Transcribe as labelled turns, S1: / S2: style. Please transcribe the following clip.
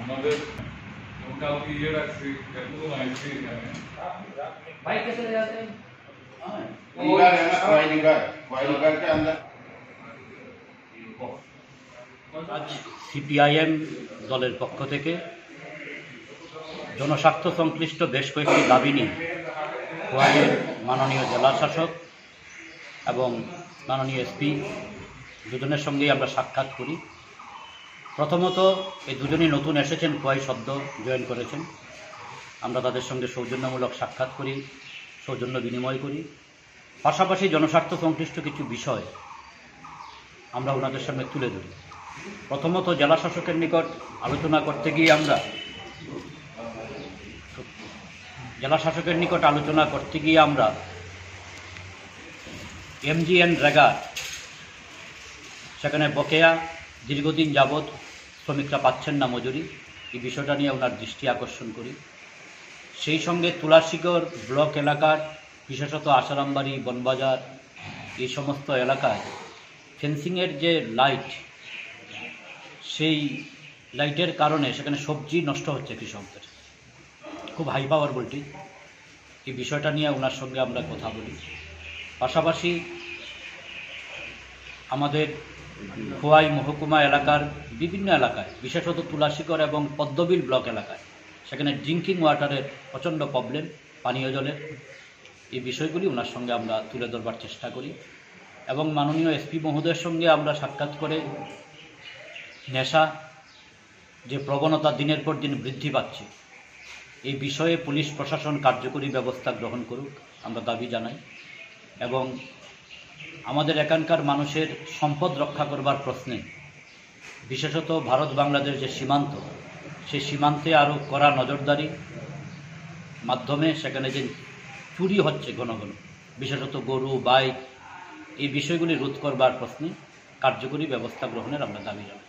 S1: আমাদের কালকে ইয়ে রাখছি এতজন আইসি এখানে
S2: भाई कैसे ले जाते हैं?
S3: लिंगर है ना, कोई लिंगर के अंदर
S4: আজ সিপিআইএম দলের পক্ষ থেকে জনস্বার্থ সংশ্লিষ্ট বেশ কয়েকটি দাবি নিয়ে খোয়াইয়ের মাননীয় জেলা শাসক এবং মাননীয় এসপি দুজনের সঙ্গেই আমরা সাক্ষাৎ করি। প্রথমত এই দুজনই নতুন এসেছেন, খোয়াই সদ্য জয়েন করেছেন। আমরা তাদের সঙ্গে সৌজন্যমূলক সাক্ষাৎ করি, সৌজন্য বিনিময় করি। পাশাপাশি জনস্বার্থ সংশ্লিষ্ট কিছু বিষয় আমরা ওনাদের সামনে তুলে ধরি। প্রথমত জেলা শাসকের নিকট আলোচনা করতে গিয়ে আমরা এমজিএন রেগার সেখানে বকেয়া দীর্ঘদিন যাবৎ শ্রমিকরা পাচ্ছেন না মজুরি, এই বিষয়টা নিয়ে ওনার দৃষ্টি আকর্ষণ করি। সেই সঙ্গে তুলাশিগড় ব্লক এলাকার বিশেষত আসারামবাড়ি, বনবাজার এই সমস্ত এলাকায় ফেন্সিংয়ের যে লাইট, সেই লাইটের কারণে সেখানে সবজি নষ্ট হচ্ছে কৃষকদের, খুব হাই পাওয়ার ভোল্টেজ। এই বিষয়টা নিয়ে ওনার সঙ্গে আমরা কথা বলি। পাশাপাশি আমাদের খোয়াই মহকুমা এলাকার বিভিন্ন এলাকায়, বিশেষত তুলাশিগড় এবং পদ্মবিল ব্লক এলাকায় সেখানে ড্রিঙ্কিং ওয়াটারের প্রচণ্ড প্রবলেম, পানীয় জলের। এই বিষয়গুলি ওনার সঙ্গে আমরা তুলে ধরবার চেষ্টা করি এবং মাননীয় এসপি মহোদয়ের সঙ্গে আমরা সাক্ষাৎ করে নেশা যে প্রবণতা দিনের পর দিন বৃদ্ধি পাচ্ছে, এই বিষয়ে পুলিশ প্রশাসন কার্যকরী ব্যবস্থা গ্রহণ করুক আমরা দাবি জানাই এবং আমাদের এখানকার মানুষের সম্পদ রক্ষা করবার প্রশ্নে, বিশেষত ভারত বাংলাদেশ যে সীমান্ত, সেই সীমান্তে আরও কড়া নজরদারি মাধ্যমে সেখানে যে চুরি হচ্ছে ঘন ঘন, বিশেষত গরু, বাইক, এই বিষয়গুলি রোধ করবার প্রশ্নে কার্যকরী ব্যবস্থা গ্রহণের আমরা দাবি জানাই।